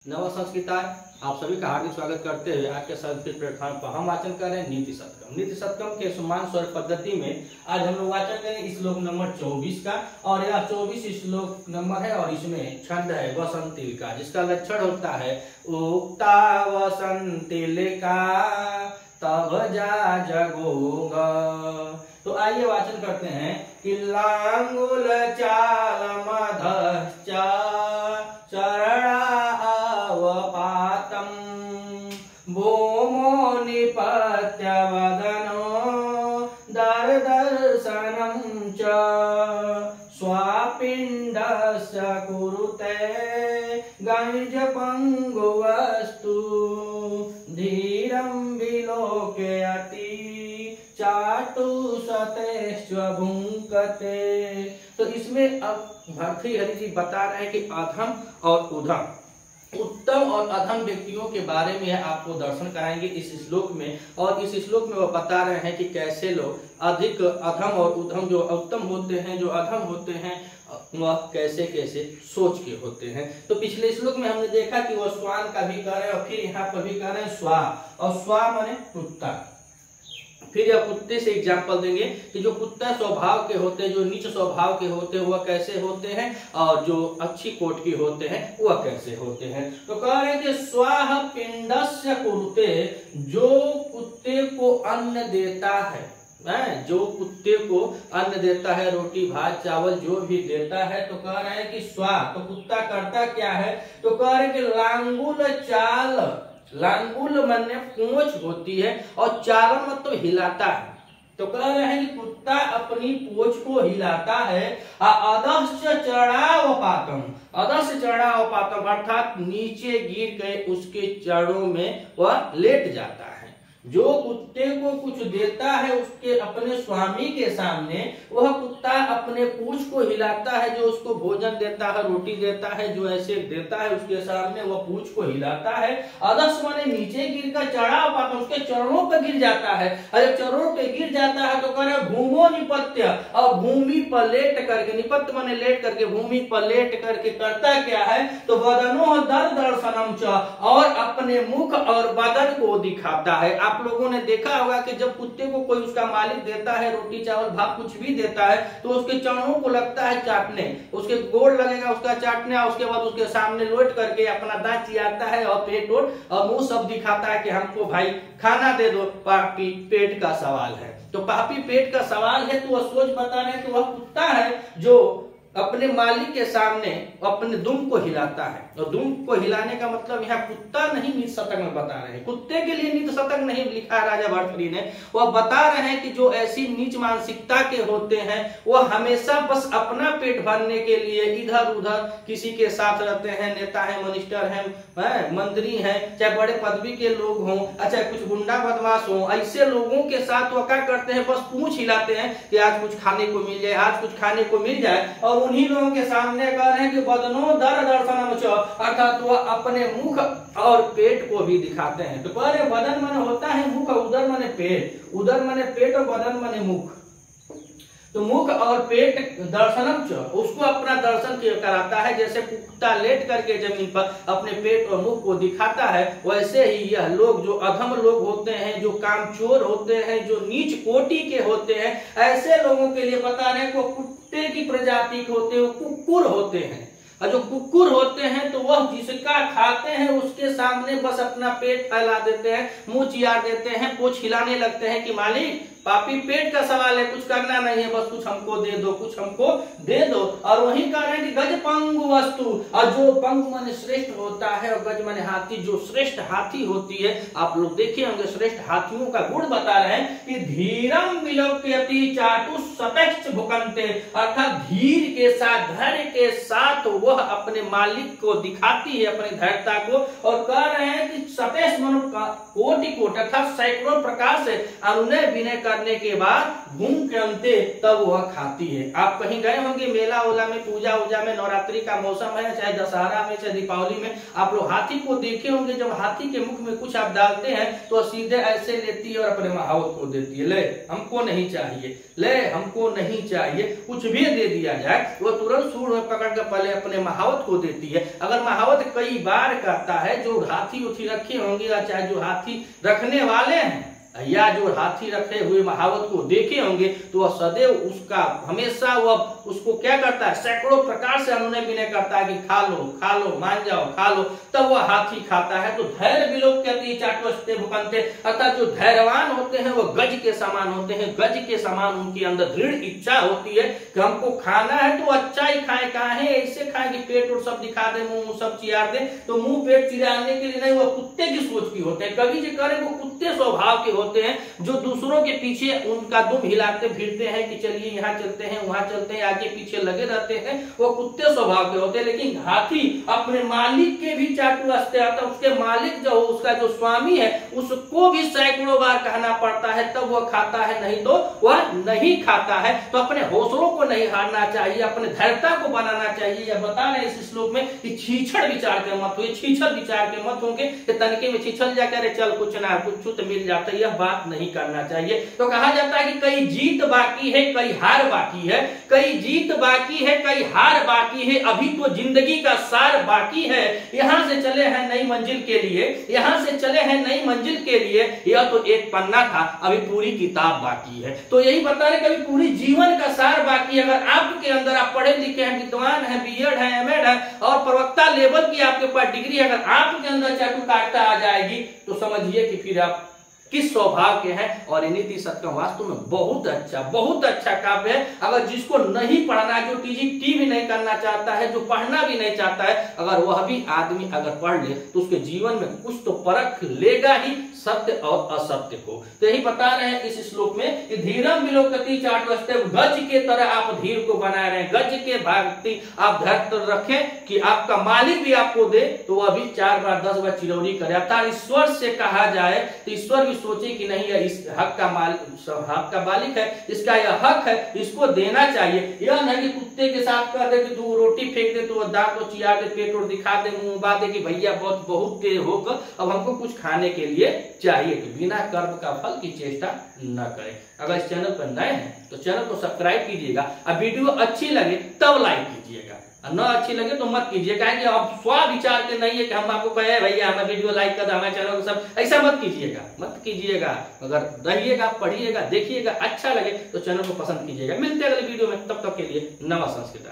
नव संस्कृताय आप सभी का हार्दिक स्वागत करते हुए आज के संस्कृत प्लेटफॉर्म पर हम वाचन कर रहे हैं नीति शतकम। नीति शतकम के समान स्वर पद्धति में आज हम लोग वाचन करेंगे श्लोक नंबर 24 का, और यह 24 श्लोक नंबर है और इसमें छंद है वसंतिल का, जिसका लक्षण होता है उक्ता वसंतिल का तब जा जगोग। तो आइए वाचन करते हैं कि लांगुल चाल मधश्च चरणावपातम भूमो निपत्य वदनो दर्दर्शनं च स्वापिण्डस्य कुरुते गंजपंगुवस्तु धीरं विलोकयति चाटु सतेश्व भुंकते। तो इसमें अब भर्तृहरि जी बता रहे हैं कि अधम और उधम, उत्तम और अधम व्यक्तियों के बारे में आपको दर्शन कराएंगे इस श्लोक में। और इस श्लोक में वो बता रहे हैं कि कैसे लोग अधिक अधम और उधम, जो उत्तम होते हैं जो अधम होते हैं, वह कैसे कैसे सोच के होते हैं। तो पिछले श्लोक में हमने देखा कि वह स्वान का भी कर रहे हैं और फिर यहाँ पर भी कर रहे हैं स्वा, और स्वा माने कुत्ता। फिर यह कुत्ते से एग्जाम्पल देंगे कि जो कुत्ता स्वभाव के होते हैं, जो नीच स्वभाव के होते हैं, वह कैसे होते हैं, और जो अच्छी कोट की होते हैं वह कैसे होते हैं। तो कह रहे हैं कि स्वाह पिंडस्य कुरुते, जो कुत्ते को अन्न देता है, जो कुत्ते को अन्न देता है, रोटी भात चावल जो भी देता है, तो कह रहे हैं कि स्वा, तो कुत्ता करता क्या है, तो कह रहे हैं कि लांगुल चाल, लांगुल माने पूंछ होती है और चालन मतलब हिलाता है। तो कह रहे हैं कि कुत्ता अपनी पूंछ को हिलाता है। अधश्च चरणावपातम, अधश्च चरणावपातम अर्थात नीचे गिर गए उसके चरणों में वह लेट जाता है। जो कुत्ते को कुछ देता है उसके अपने स्वामी के सामने, वह कुत्ता अपने पूंछ को हिलाता है। जो उसको भोजन देता है, रोटी देता है, जो ऐसे देता है उसके सामने वह पूंछ को हिलाता है। अधस माने नीचे गिर कर चढ़ाव, उसके चरणों पर गिर जाता है। अरे चरणों पे गिर जाता है तो करे भूमो निपत्य, और भूमि पर लेट करके, निपत्य माने लेट करके, भूमि पर लेट करके करता क्या है, तो वदनो दर्दर्शनम च, और अपने मुख और बदन को दिखाता है। आप लोगों ने देखा होगा कि जब कुत्ते को कोई उसका मालिक देता है, रोटी चावल भात कुछ भी देता है, तो उसके चरणों को लगता है चाटने, उसके गोड़ लगेगा उसका चाटने, और उसके बाद उसके सामने लोट करके अपना दांत चियाता है और पेट और मुंह सब दिखाता है कि हमको भाई खाना दे दो। पापी पेट का सवाल है, तो पापी पेट का सवाल है, तो वह सोच बता रहे हैं कि वह कुत्ता है जो अपने मालिक के सामने अपने दुम को हिलाता है। और दुम को हिलाने का मतलब यहाँ कुत्ता नहीं, नीति शतक में बता रहे हैं, कुत्ते के लिए नीति शतक नहीं लिखा है राजा भर्तृहरि ने। वह बता रहे हैं कि जो ऐसी नीच मानसिकता के होते हैं, वह हमेशा बस अपना पेट भरने के लिए इधर उधर किसी के साथ रहते हैं, नेता है, मिनिस्टर है, मंत्री है, चाहे बड़े पदवी के लोग हों, अच्छा कुछ गुंडा बदमाश हो, ऐसे लोगों के साथ वह क्या करते हैं, बस पूंछ हिलाते हैं कि आज कुछ खाने को मिल जाए, आज कुछ खाने को मिल जाए। और उन्हीं लोगों के सामने कह रहे हैं कि बदनो दर्दर्शनम च, अर्थात वह अपने मुख और पेट को भी दिखाते हैं। तो कह रहे बदन माने होता है मुख, उदर माने पेट, उदर माने पेट और बदन माने मुख। तो मुख और पेट दर्शनम च, उसको अपना दर्शन कराता है। जैसे कुत्ता लेट करके जमीन पर अपने पेट और मुख को दिखाता है, वैसे ही यह लोग जो अधम लोग होते हैं, जो कामचोर होते हैं, जो नीच कोटि के होते हैं, ऐसे लोगों के लिए बता रहे हैं कि कुत्ते की प्रजाति के होते हैं, वो कुक्कुर होते हैं। और जो कुक्कुर होते हैं तो वह जिसका खाते हैं उसके सामने बस अपना पेट फैला देते हैं, मुंह चियार देते हैं, पूंछ हिलाने लगते हैं कि मालिक पापी पेट का सवाल है, कुछ करना नहीं है, बस कुछ हमको दे दो, कुछ हमको दे दो। और वही कह रहे हैं कि गज पंगु वस्तु, और जो पंगु माने श्रेष्ठ होता है और गज माने हाथी, जो श्रेष्ठ हाथी होती है, आप लोग देखे होंगे श्रेष्ठ हाथियों का गुण बता रहे हैं कि धीरम विलोकयति चाटु सतेश्च भुंकते, अर्थात धीर के साथ, धैर्य के साथ वह अपने मालिक को दिखाती है अपनी धैर्यता को। और कह रहे हैं कि सतेश मनु कोटि कोट, अर्थात सैकड़ों प्रकार से अनुनय विनय करने के बाद भूख के अंते तब वह खाती है। आप कहीं गए होंगे मेला ओला में, पूजा वूजा में, नवरात्रि का मौसम है, चाहे दशहरा में, चाहे दीपावली में, आप लोग हाथी को देखे होंगे। जब हाथी के मुख में कुछ आप डालते हैं तो सीधे ऐसे लेती है और अपने महावत को देती है, ले हमको नहीं चाहिए, ले हमको नहीं चाहिए, कुछ भी दे दिया जाए वो तुरंत सूंड में पकड़ कर पहले अपने महावत को देती है। अगर महावत कई बार करता है, जो हाथी उथी रखे होंगे या चाहे जो हाथी रखने वाले हैं या जो हाथी रखे हुए महावत को देखे होंगे, तो वह सदैव उसका हमेशा वह उसको क्या करता है, सैकड़ों प्रकार से अनुनय विनय करता है कि खा लो, मान जाओ, खा लो, तब वह हाथी खाता है। तो धैर्य विलोक कहती चाटुस्ते भुकंते, अर्थात जो धैर्यवान होते हैं वो गज के समान होते हैं। गज के समान उनके अंदर दृढ़ इच्छा होती है कि हमको खाना है तो अच्छा ही खाए, काहे ऐसे खाए कि पेट और सब दिखा दे, मुंह सब चियार दे, तो मुंह पेट चिराने के लिए नहीं, वो कुत्ते की सोच की होते हैं। कभी जो करें वो कुत्ते स्वभाव के होते हैं, जो दूसरों के पीछे उनका दुम हिलाते फिरते हैं कि चलिए यहाँ चलते हैं, वहां चलते हैं, आगे पीछे लगे रहते हैं, वो कुत्ते स्वभाव के होते हैं। लेकिन हाथी अपने मालिक के भी चाटुस्ते आता, उसके मालिक जो उसका जो स्वामी है उसको भी सैकड़ों बार कहना पड़ता है तब वह खाता है, नहीं तो वह नहीं खाता है। तो अपने हौसलों को नहीं हारना चाहिए, अपने धैर्यता को बनाना चाहिए। यह बता रहे इस श्लोक में कि छीछड़ विचार के मत हुए, छीछड़ विचार के मत होंगे कि तनके में छीछड़ जाकर चल कुछ ना कुछ तो मिल जाता है, यह बात नहीं करना चाहिए। तो कहा जाता है कि कई जीत बाकी है, कई हार बाकी है, कई जीत बाकी है, कई हार बाकी है, अभी तो जिंदगी का सार बाकी है। यहां से चले हैं नई मंजिल के लिए, यहां से चले हैं नई मंजिल के लिए, यह तो एक पन्ना था, अभी पूरी किताब बाकी है। तो यही बता रहे कभी पूरी जीवन का सार बाकी है। अगर आपके अंदर आप पढ़े लिखे हैं, विद्वान है, बीएड है, एमएड है और प्रवक्ता लेवल की आपके पास डिग्री है, अगर आपके अंदर चाटुकारिता आ जाएगी तो समझिए कि फिर आप किस स्वभाव के हैं। और नीति सत्कर्म वास्तव में बहुत अच्छा काव्य है। अगर जिसको नहीं पढ़ना, जो टीजीटी भी नहीं करना चाहता है, जो पढ़ना भी नहीं चाहता है, अगर वह भी आदमी अगर पढ़ ले तो उसके जीवन में कुछ तो परख लेगा ही, सत्य और असत्य को। तो यही बता रहे हैं इस श्लोक में कि धीरम विलोकति चाटुस्ते, गज के तरह आप धीर को बनाए रहे, गज के भागती आप धैर्य रखें कि आपका मालिक भी आपको दे तो वह भी 4 बार 10 बार चिरौरी करे। अर्थात ईश्वर से कहा जाए तो ईश्वर भी सोचे कि नहीं है इस हक का मालिक है, इसका यह हक है, इसको देना चाहिए। यह नहीं कि कुत्ते के साथ कर दे कि तू रोटी फेंक दे तो वह दांत को चिया दे, पेट और दिखा दे, मुंह बात दे कि भैया बहुत तेज होकर अब हमको कुछ खाने के लिए चाहिए। तो बिना कर्म का फल की चेष्टा न करें। अगर इस चैनल पर नए हैं तो चैनल को सब्सक्राइब कीजिएगा, अब वीडियो अच्छी लगे तब लाइक कीजिएगा, न अच्छी लगे तो मत कीजिए। कहेंगे अब स्व विचार के नहीं है कि हम आपको कहे भैया हमें वीडियो लाइक कर दो, हमारे चैनल को सब, ऐसा मत कीजिएगा। अगर रहिएगा, पढ़िएगा, देखिएगा, अच्छा लगे तो चैनल को पसंद कीजिएगा। मिलते हैं अगले वीडियो में, तब तक के लिए नमः संस्कृत।